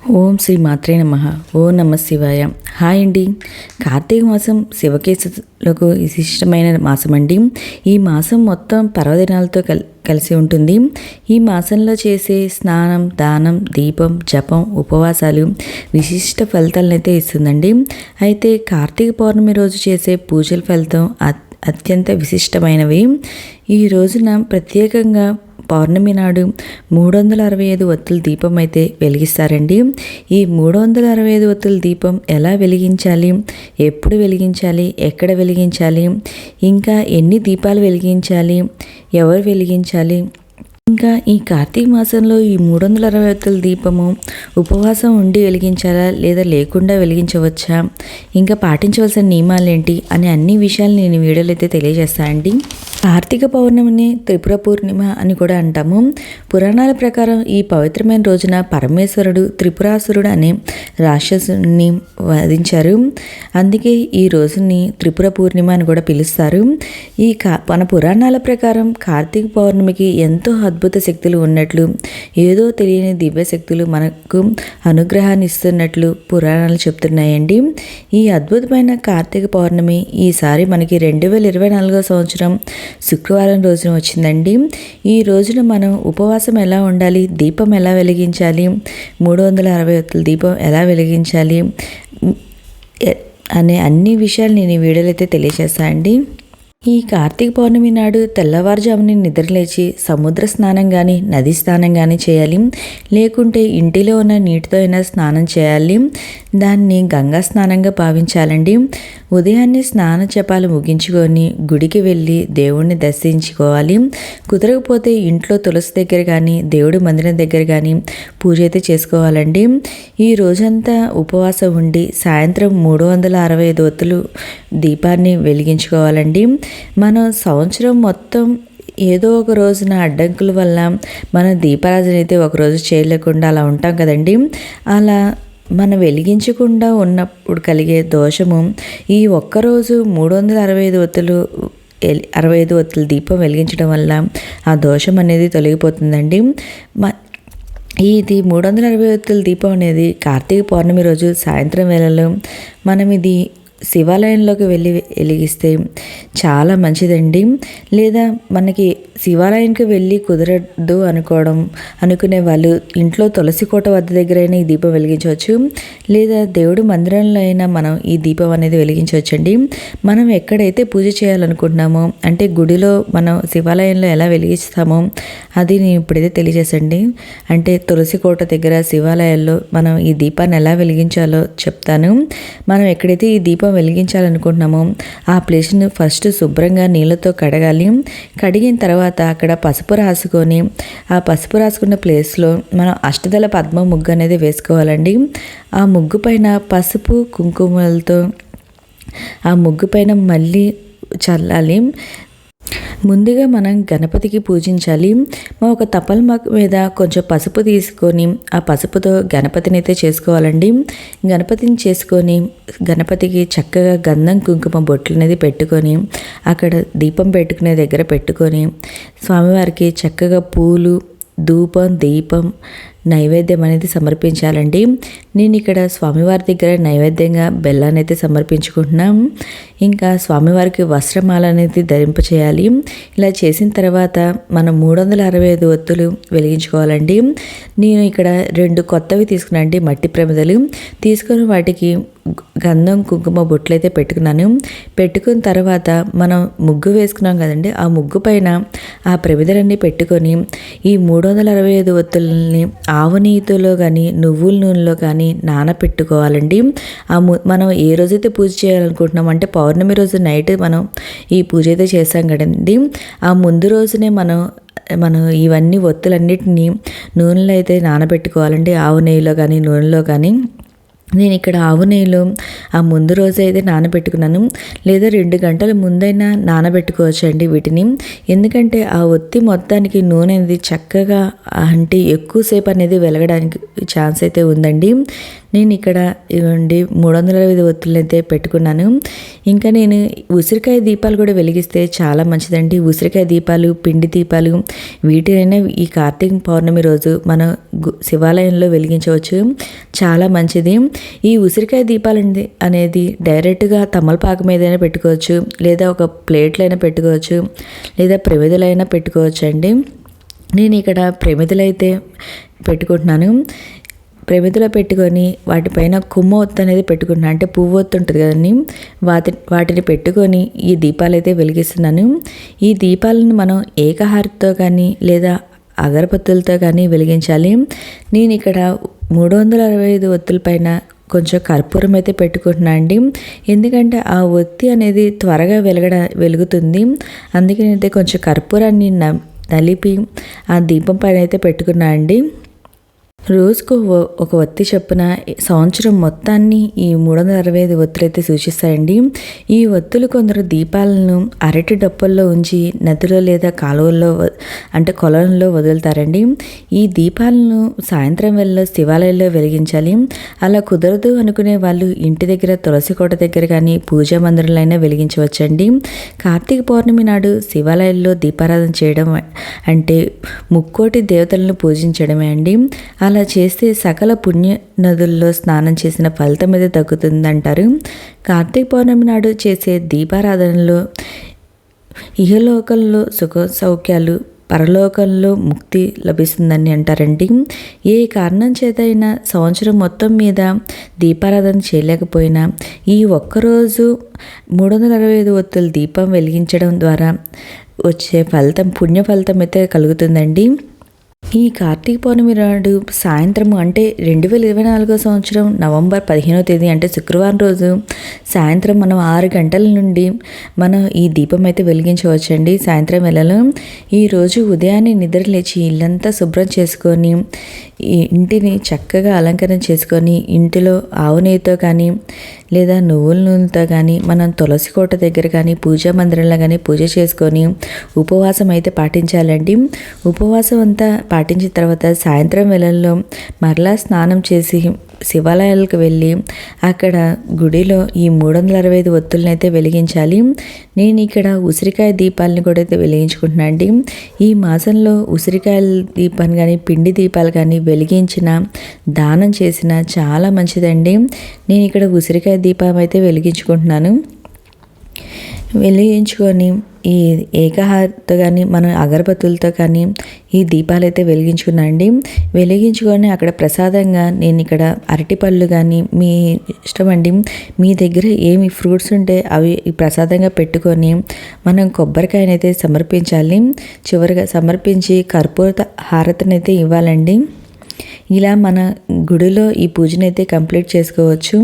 ఓం శ్రీ మాత్రే నమః. ఓం నమ శివాయ. హాయ్ అండి. కార్తీక మాసం శివకేశులకు విశిష్టమైన మాసం అండి. ఈ మాసం మొత్తం పర్వదినాలతో కలిసి ఉంటుంది. ఈ మాసంలో చేసే స్నానం, దానం, దీపం, జపం, ఉపవాసాలు విశిష్ట ఫలితాలను అయితే ఇస్తుందండి. అయితే కార్తీక పౌర్ణమి రోజు చేసే పూజల ఫలితం అత్యంత విశిష్టమైనవి. ఈ రోజున ప్రత్యేకంగా పౌర్ణమి నాడు 365 ఒత్తుల దీపం అయితే వెలిగిస్తారండి. ఈ 365 ఒత్తుల దీపం ఎలా వెలిగించాలి, ఎప్పుడు వెలిగించాలి, ఎక్కడ వెలిగించాలి, ఇంకా ఎన్ని దీపాలు వెలిగించాలి, ఎవరు వెలిగించాలి, ఇంకా ఈ కార్తీక మాసంలో ఈ 360 ఒత్తుల దీపము ఉపవాసం ఉండి వెలిగించాలా లేదా లేకుండా వెలిగించవచ్చా, ఇంకా పాటించవలసిన నియమాలు ఏంటి అనే అన్ని విషయాలు నేను వీడియోలో అయితే తెలియజేస్తానండి. కార్తీక పౌర్ణమిని త్రిపుర పూర్ణిమ అని కూడా అంటాము. పురాణాల ప్రకారం ఈ పవిత్రమైన రోజున పరమేశ్వరుడు త్రిపురాసురుడు అనే రాక్షసుని వధించారు. అందుకే ఈ రోజుని త్రిపుర పూర్ణిమ అని కూడా పిలుస్తారు. మన పురాణాల ప్రకారం కార్తీక పౌర్ణమికి ఎంతో అద్భుత శక్తులు ఉన్నట్లు, ఏదో తెలియని దివ్య శక్తులు మనకు అనుగ్రహాన్ని ఇస్తున్నట్లు పురాణాలు చెప్తున్నాయండి. ఈ అద్భుతమైన కార్తీక పౌర్ణమి ఈసారి మనకి 2024 సంవత్సరం శుక్రవారం రోజున వచ్చిందండి. ఈ రోజున మనం ఉపవాసం ఎలా ఉండాలి, దీపం ఎలా వెలిగించాలి, 360 ఒత్తుల దీపం ఎలా వెలిగించాలి అనే అన్ని విషయాలు నేను ఈ వీడియోలో అయితే తెలియజేస్తానండి. ఈ కార్తీక పౌర్ణమి నాడు తెల్లవారుజాముని నిద్రలేచి సముద్ర స్నానం కానీ నది స్నానం కానీ చేయాలి. లేకుంటే ఇంటిలో ఉన్న నీటితో అయినా స్నానం చేయాలి. దాన్ని గంగా స్నానంగా భావించాలండి. ఉదయాన్నే స్నాన జపాలు ముగించుకొని గుడికి వెళ్ళి దేవుణ్ణి దర్శించుకోవాలి. కుదరకపోతే ఇంట్లో తులసి దగ్గర కానీ దేవుడి మందిరం దగ్గర కానీ పూజ అయితే చేసుకోవాలండి. ఈ రోజంతా ఉపవాసం ఉండి సాయంత్రం 365 ఒత్తులు దీపాన్ని వెలిగించుకోవాలండి. మనం సంవత్సరం మొత్తం ఏదో ఒక రోజున అడ్డంకుల వల్ల మనం దీపారాధన అయితే ఒకరోజు చేయలేకుండా అలా ఉంటాం కదండి. అలా మనం వెలిగించకుండా ఉన్నప్పుడు కలిగే దోషము ఈ ఒక్కరోజు 365 ఒత్తులు 65 ఒత్తుల దీపం వెలిగించడం వల్ల ఆ దోషం అనేది తొలగిపోతుందండి. ఇది 360 ఒత్తుల దీపం అనేది కార్తీక పౌర్ణమి రోజు సాయంత్రం వేళలో మనం ఇది శివాలయంలోకి వెళ్ళి వెలిగిస్తే చాలా మంచిదండి. లేదా మనకి శివాలయానికి వెళ్ళి కుదరదు అనుకునే వాళ్ళు ఇంట్లో తులసి కోట వద్ద దగ్గర అయినా ఈ దీపం వెలిగించవచ్చు. లేదా దేవుడి మందిరంలో అయినా మనం ఈ దీపం అనేది వెలిగించవచ్చండి. మనం ఎక్కడైతే పూజ చేయాలనుకుంటున్నామో అంటే గుడిలో మనం శివాలయంలో ఎలా వెలిగిస్తామో అది నేను ఇప్పుడైతే తెలియజేసండి. అంటే తులసి కోట దగ్గర శివాలయాల్లో మనం ఈ దీపాన్ని ఎలా వెలిగించాలో చెప్తాను. మనం ఎక్కడైతే ఈ దీపం వెలిగించాలనుకుంటున్నామో ఆ ప్లేస్ని ఫస్ట్ శుభ్రంగా నీళ్ళతో కడగాలి. కడిగిన తర్వాత అక్కడ పసుపు రాసుకొని ఆ పసుపు రాసుకున్న ప్లేస్లో మనం అష్టదళ పద్మ ముగ్గు అనేది వేసుకోవాలండి. ఆ ముగ్గు పైన పసుపు కుంకుమలతో ఆ ముగ్గు పైన మళ్ళీ చల్లాలి. ముందుగా మనం గణపతికి పూజించాలి. ఒక తపల్మాక్ మీద కొంచెం పసుపు తీసుకొని ఆ పసుపుతో గణపతిని అయితే చేసుకోవాలండి. గణపతిని చేసుకొని గణపతికి చక్కగా గంధం కుంకుమ బొట్లు అనేది పెట్టుకొని అక్కడ దీపం పెట్టుకునే దగ్గర పెట్టుకొని స్వామివారికి చక్కగా పూలు, ధూపం, దీపం, నైవేద్యం అనేది సమర్పించాలండి. నేను ఇక్కడ స్వామివారి దగ్గర నైవేద్యంగా బెల్లాన్ని అయితే సమర్పించుకుంటున్నాం. ఇంకా స్వామివారికి వస్త్రమాల అనేది ధరింపచేయాలి. ఇలా చేసిన తర్వాత మనం 365 ఒత్తులు వెలిగించుకోవాలండి. నేను ఇక్కడ 2 కొత్తవి తీసుకున్నానండి, మట్టి ప్రమిదలు తీసుకొని వాటికి గంధం కుంకుమ బొట్లు అయితే పెట్టుకున్నాను. పెట్టుకున్న తర్వాత మనం ముగ్గు వేసుకున్నాం కదండి, ఆ ముగ్గు పైన ఆ ప్రమిదలన్నీ పెట్టుకొని ఈ 365 ఒత్తులని ఆవు నెయ్యిలో కానీ నువ్వుల నూనెలో కానీ నానపెట్టుకోవాలండి. మనం ఏ రోజైతే పూజ చేయాలనుకుంటున్నాం అంటే పౌర్ణమి రోజు నైట్ మనం ఈ పూజ అయితే చేస్తాం కదండి, ఆ ముందు రోజునే మనం ఇవన్నీ ఒత్తులన్నిటినీ నూనెలో అయితే నానబెట్టుకోవాలండి. ఆవు నెయ్యిలో కానీ నూనెలో కానీ నేను ఇక్కడ ఆవు నెయ్యిలో ఆ ముందు రోజు అయితే నానబెట్టుకున్నాను, లేదా 2 గంటల ముందైనా నానబెట్టుకోవచ్చు అండి వీటిని. ఎందుకంటే ఆ ఒత్తి మొత్తానికి నూనె అనేది చక్కగా అంటే ఎక్కువసేపు అనేది వెలగడానికి ఛాన్స్ అయితే ఉందండి. నేను ఇక్కడ ఇవ్వండి 360 ఒత్తులు అయితే పెట్టుకున్నాను. ఇంకా నేను ఉసిరికాయ దీపాలు కూడా వెలిగిస్తే చాలా మంచిదండి. ఉసిరికాయ దీపాలు, పిండి దీపాలు వీటినైనా ఈ కార్తీక పౌర్ణమి రోజు మనం శివాలయంలో వెలిగించవచ్చు, చాలా మంచిది. ఈ ఉసిరికాయ దీపాలు అనేది డైరెక్ట్గా తమలపాకు మీదైనా పెట్టుకోవచ్చు, లేదా ఒక ప్లేట్లో అయినా పెట్టుకోవచ్చు, లేదా ప్రమిదలైనా పెట్టుకోవచ్చు అండి. నేను ఇక్కడ ప్రమిదలైతే పెట్టుకుంటున్నాను. ప్రమిదలో పెట్టుకొని వాటిపైన కుమ్మ ఒత్తు అనేది పెట్టుకుంటున్నాను, అంటే పువ్వు ఒత్తు ఉంటుంది కదండి, వాటిని పెట్టుకొని ఈ దీపాలు అయితే వెలిగిస్తున్నాను. ఈ దీపాలను మనం ఏకహారతితో కానీ లేదా అగరబత్తులతో కానీ వెలిగించాలి. నేను ఇక్కడ 365 ఒత్తుల పైన కొంచెం కర్పూరం అయితే పెట్టుకుంటున్నా అండి. ఎందుకంటే ఆ ఒత్తి అనేది త్వరగా వెలుగుతుంది. అందుకే నేనైతే కొంచెం కర్పూరాన్ని నలిపి ఆ దీపం పైన అయితే పెట్టుకున్నా అండి. రోజుకు ఒక ఒత్తి చొప్పున సంవత్సరం మొత్తాన్ని ఈ 365 ఒత్తులు అయితే సూచిస్తాయండి. ఈ ఒత్తులు కొందరు దీపాలను అరటి డప్పుల్లో ఉంచి నదిలో లేదా కాలువల్లో అంటే కొలంలో వదులుతారండి. ఈ దీపాలను సాయంత్రం వేళలో శివాలయంలో వెలిగించాలి. అలా కుదరదు అనుకునే వాళ్ళు ఇంటి దగ్గర తులసి కోట దగ్గర కానీ పూజా మందిరంలో అయినా వెలిగించవచ్చండి. కార్తీక పౌర్ణమి నాడు శివాలయంలో దీపారాధన చేయడం అంటే ముక్కోటి దేవతలను పూజించడమే అండి. అలా చేస్తే సకల పుణ్య నదుల్లో స్నానం చేసిన ఫలితం అయితే తగ్గుతుందంటారు. కార్తీక పౌర్ణమి నాడు చేసే దీపారాధనలో ఇహలోకంలో సుఖ సౌఖ్యాలు, పరలోకంలో ముక్తి లభిస్తుందని అంటారండి. ఏ కారణం చేత అయినా సంవత్సరం మొత్తం మీద దీపారాధన చేయలేకపోయినా ఈ ఒక్కరోజు 365 ఒత్తుల దీపం వెలిగించడం ద్వారా వచ్చే ఫలితం, పుణ్య ఫలితం అయితే కలుగుతుందండి. ఈ కార్తీక పౌర్ణమి నాడు సాయంత్రం అంటే 2024 సంవత్సరం నవంబర్ 15వ తేదీ అంటే శుక్రవారం రోజు సాయంత్రం మనం 6 గంటల నుండి మనం ఈ దీపం అయితే వెలిగించవచ్చండి. సాయంత్రం వేళలో ఈరోజు ఉదయాన్నే నిద్ర లేచి ఇల్లంతా శుభ్రం చేసుకొని ఈ ఇంటిని చక్కగా అలంకరణ చేసుకొని ఇంటిలో ఆవు నెయ్యితో కానీ లేదా నువ్వుల నూనెతో కానీ మనం తులసి కోట దగ్గర కానీ పూజా మందిరంలో కానీ పూజ చేసుకొని ఉపవాసం అయితే పాటించాలండి. ఉపవాసం అంతా పాటించిన తర్వాత సాయంత్రం వేళల్లో మరలా స్నానం చేసి శివాలయాలకు వెళ్ళి అక్కడ గుడిలో ఈ 365 ఒత్తులను అయితే వెలిగించాలి. నేను ఇక్కడ ఉసిరికాయ దీపాలను కూడా అయితే వెలిగించుకుంటున్నాను అండి. ఈ మాసంలో ఉసిరికాయల దీపాన్ని కానీ పిండి దీపాలు కానీ వెలిగించిన దానం చేసిన చాలా మంచిదండి. నేను ఇక్కడ ఉసిరికాయ దీపం అయితే వెలిగించుకుంటున్నాను. వెలిగించుకొని ఈ ఏకహారతో కానీ మనం అగరబత్తులతో కానీ ఈ దీపాలు అయితే వెలిగించుకున్నాండి. వెలిగించుకొని అక్కడ ప్రసాదంగా నేను ఇక్కడ అరటిపళ్ళు కానీ మీ ఇష్టం అండి, మీ దగ్గర ఏమి ఫ్రూట్స్ ఉంటే అవి ప్రసాదంగా పెట్టుకొని మనం కొబ్బరికాయనైతే సమర్పించాలి. చివరిగా సమర్పించి కర్పూర హారతినైతే ఇవ్వాలండి. ఇలా మన గుడిలో ఈ పూజనైతే కంప్లీట్ చేసుకోవచ్చు.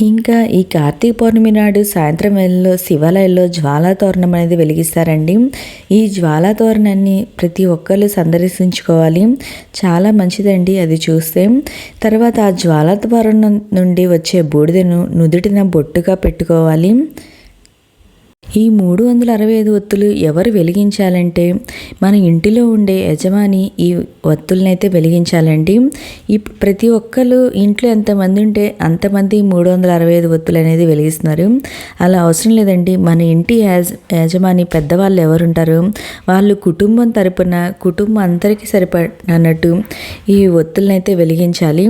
ఇంకా ఈ కార్తీక పౌర్ణమి నాడు సాయంత్రం వేళలో శివాలయంలో జ్వాలా తోరణం అనేది వెలిగిస్తారండి. ఈ జ్వాలా తోరణాన్ని ప్రతి ఒక్కరు సందర్శించుకోవాలి, చాలా మంచిదండి అది చూస్తే. తర్వాత ఆ జ్వాలా తోరణం నుండి వచ్చే బూడిదను నుదుటిన బొట్టుగా పెట్టుకోవాలి. ఈ 365 ఒత్తులు ఎవరు వెలిగించాలంటే మన ఇంటిలో ఉండే యజమాని ఈ ఒత్తులనైతే వెలిగించాలండి. ఈ ప్రతి ఒక్కరు ఇంట్లో ఎంతమంది ఉంటే అంతమంది 365 ఒత్తులు అనేది వెలిగిస్తున్నారు. అలా అవసరం లేదండి. మన ఇంటి యజమాని పెద్దవాళ్ళు ఎవరుంటారో వాళ్ళు కుటుంబం తరపున కుటుంబం అందరికీ సరిపడినట్టు ఈ ఒత్తులనైతే వెలిగించాలి.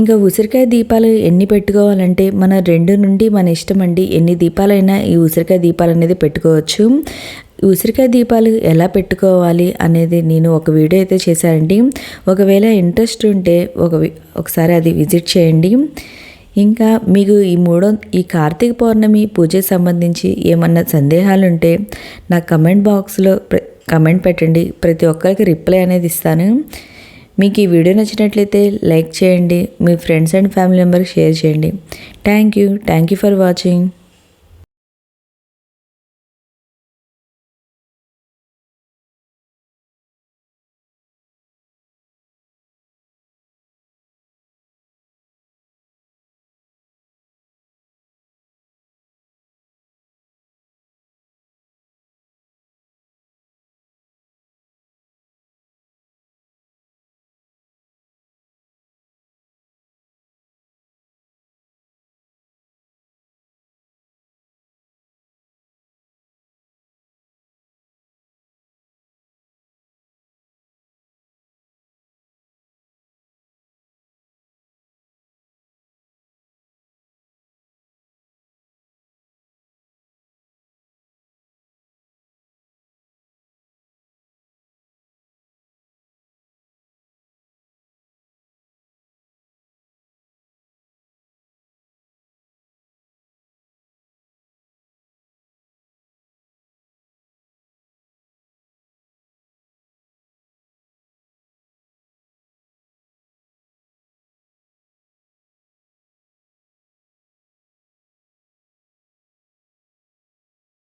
ఇంకా ఉసిరికాయ దీపాలు ఎన్ని పెట్టుకోవాలంటే మన 2 నుండి మన ఇష్టం అండి. ఎన్ని దీపాలైనా ఈ ఉసిరికాయ దీపాలు అనేది పెట్టుకోవచ్చు. ఉసిరికాయ దీపాలు ఎలా పెట్టుకోవాలి అనేది నేను ఒక వీడియో అయితే చేశానండి. ఒకవేళ ఇంట్రెస్ట్ ఉంటే ఒకసారి అది విజిట్ చేయండి. ఇంకా మీకు ఈ కార్తీక పౌర్ణమి పూజకి సంబంధించి ఏమన్నా సందేహాలు ఉంటే నా కమెంట్ బాక్స్లో కమెంట్ పెట్టండి. ప్రతి ఒక్కరికి రిప్లై అనేది ఇస్తాను. మీకు ఈ వీడియో నచ్చినట్లయితే లైక్ చేయండి, మీ ఫ్రెండ్స్ అండ్ ఫ్యామిలీ మెంబర్కి షేర్ చేయండి. Thank you for watching.